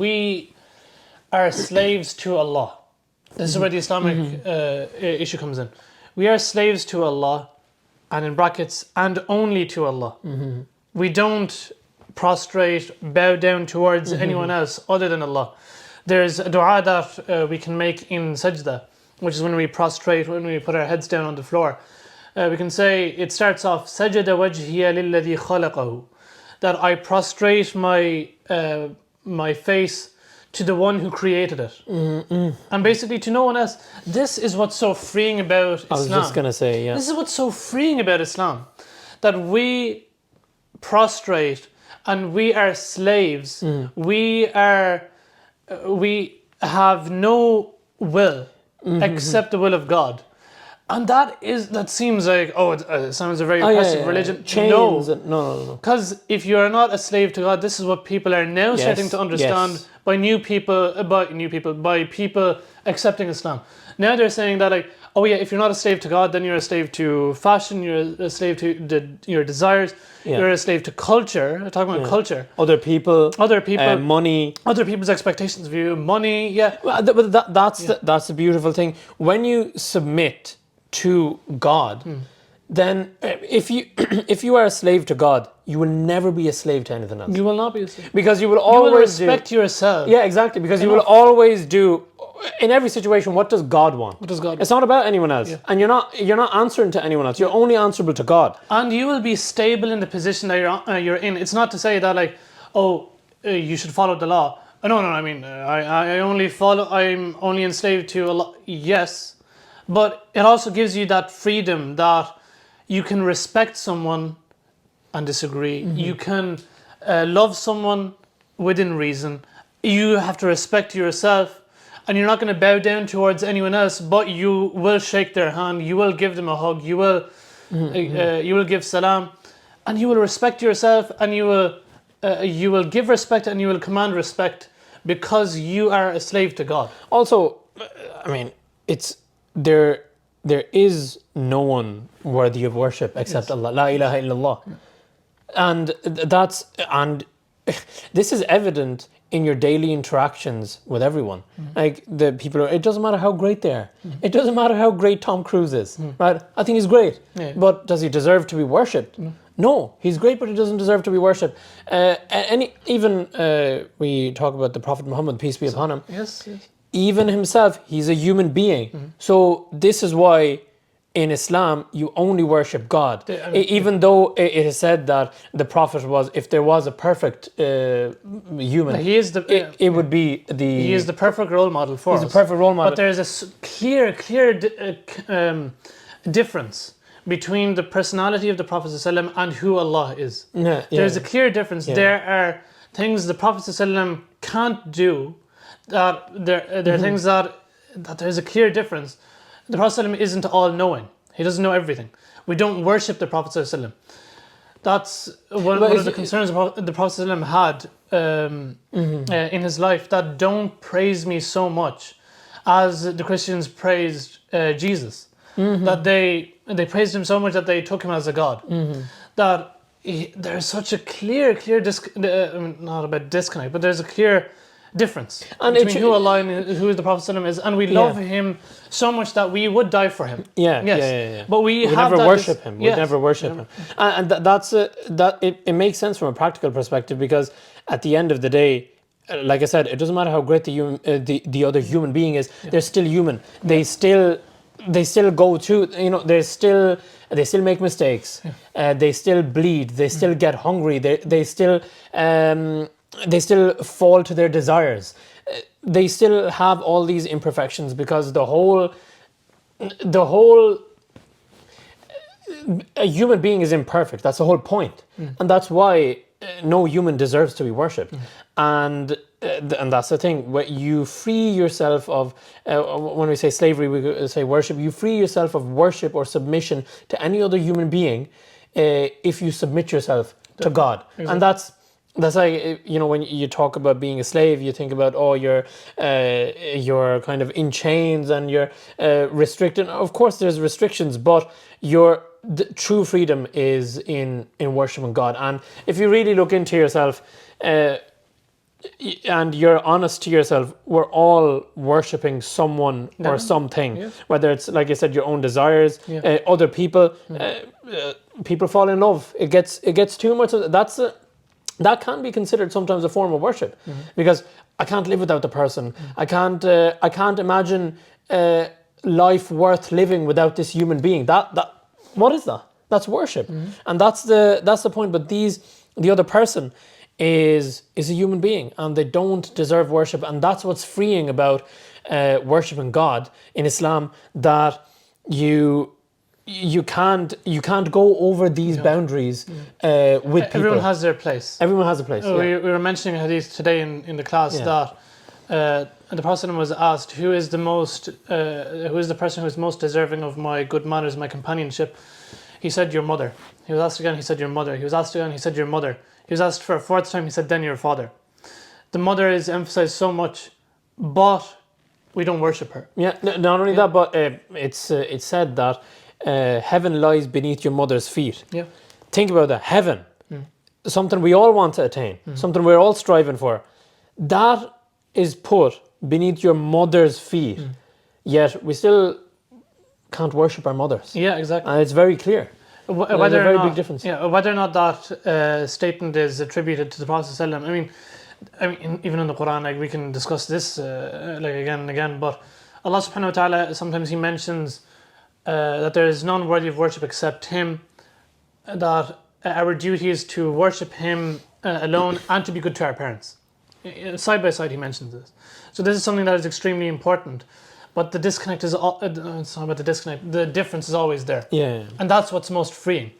We are slaves to Allah. This is where the Islamic issue comes in. We are slaves to Allah, and in brackets, and only to Allah. We don't prostrate, bow down towards anyone else other than Allah. There's a dua that we can make in sajda, which is when we prostrate, when we put our heads down on the floor. We can say, it starts off, سَجَدَ وَجْهِيَ لِلَّذِي خَلَقَهُ, that I prostrate my face to the one who created it. And basically to no one else. This is what's so freeing about Islam. I was just going to say, yeah. This is what's so freeing about Islam. That we prostrate and we are slaves. We have no will except the will of God. And that seems like, it sounds a very oppressive religion. Chains. No. Because if you are not a slave to God, this is what people are now starting to understand by people accepting Islam. Now they're saying that if you're not a slave to God, then you're a slave to fashion, you're a slave to your desires, you're a slave to culture. We're talking about culture. Other people, money. Other people's expectations of you, money, But that's the beautiful thing. When you submit to God, then if you are a slave to God, you will never be a slave to anything else. You will not be a slave. Because you will always respect yourself. Yeah, exactly. Because you will always do, in every situation, what does God want? What does God want? It's not about anyone else. And you're not answering to anyone else. You're only answerable to God. And you will be stable in the position that you're in. It's not to say that you should follow the law. No, I mean, I'm only enslaved to Allah. Yes. But it also gives you that freedom that you can respect someone and disagree. You can love someone within reason. You have to respect yourself, and you're not going to bow down towards anyone else, but you will shake their hand, you will give them a hug, you will give salam, and you will respect yourself, and you will give respect, and you will command respect, because you are a slave to God. Also, I mean, there is no one worthy of worship except Allah. La ilaha illallah. And this is evident in your daily interactions with everyone. Like the people, it doesn't matter how great they are. It doesn't matter how great Tom Cruise is, right? I think he's great, but does he deserve to be worshipped? No, he's great, but he doesn't deserve to be worshipped. We talk about the Prophet Muhammad, peace be upon him. Yes. Even himself, he's a human being. So this is why in Islam you only worship God. Even though it is said that the Prophet was, if there was a perfect human, he is it would be he is the perfect role model for us. He's the perfect role model. But there's a clear difference between the personality of the Prophet ﷺ and who Allah is. There's a clear difference. There are things the Prophet ﷺ can't do. That there are things that there's a clear difference. The Prophet ﷺ isn't all-knowing. He doesn't know everything. We don't worship the Prophet ﷺ. That's one of the concerns the Prophet ﷺ had in his life, that don't praise me so much as the Christians praised Jesus. That they praised him so much that they took him as a god. That there's such a clear not about disconnect, but there's a clear difference between who Allah and who the Prophet ﷺ is, and we love him so much that we would die for him. But we never worship him. We never worship him, and it makes sense from a practical perspective, because at the end of the day, like I said, it doesn't matter how great the other human being is. They're still human. They still go through. They still make mistakes. They still bleed. They still get hungry. They still fall to their desires. They still have all these imperfections, because the whole a human being is imperfect. That's the whole point. And that's why no human deserves to be worshipped. And that's the thing. When you free yourself of, when we say slavery, we say worship. You free yourself of worship or submission to any other human being if you submit yourself to God. Exactly. And that's like, when you talk about being a slave, you think about, you're kind of in chains and you're restricted. Of course, there's restrictions, but the true freedom is in worshiping God. And if you really look into yourself, and you're honest to yourself, we're all worshipping someone or something. Yeah. Whether it's, like I said, your own desires, Yeah. other people. People fall in love. It gets too much. That can be considered sometimes a form of worship, because I can't live without the person. I can't imagine life worth living without this human being. That what is that? That's worship, and that's the point. But the other person is a human being, and they don't deserve worship, and that's what's freeing about worshiping God in Islam. That you can't go over these boundaries with people. Everyone has their place. Everyone has a place. We were mentioning a hadith today in the class that the Prophet was asked, who is the person who is most deserving of my good manners, my companionship? He said, your mother. He was asked again, he said, your mother. He was asked again, he said, your mother. He was asked for a fourth time, he said, then your father. The mother is emphasized so much, but we don't worship her. Yeah, not only that, but it's said that heaven lies beneath your mother's feet. Yeah. Think about that. Heaven, something we all want to attain, something we're all striving for. That is put beneath your mother's feet. Yet we still can't worship our mothers. Yeah, exactly. And it's very clear. There's a very big difference. Yeah, whether or not that statement is attributed to the Prophet ﷺ. I mean, even in the Quran, like we can discuss this like again and again. But Allah Subhanahu wa Taala, sometimes He mentions that there is none worthy of worship except Him. That our duty is to worship Him alone and to be good to our parents. Side by side, He mentions this. So this is something that is extremely important. But the disconnect is it's not about the disconnect. The difference is always there. Yeah. And that's what's most freeing.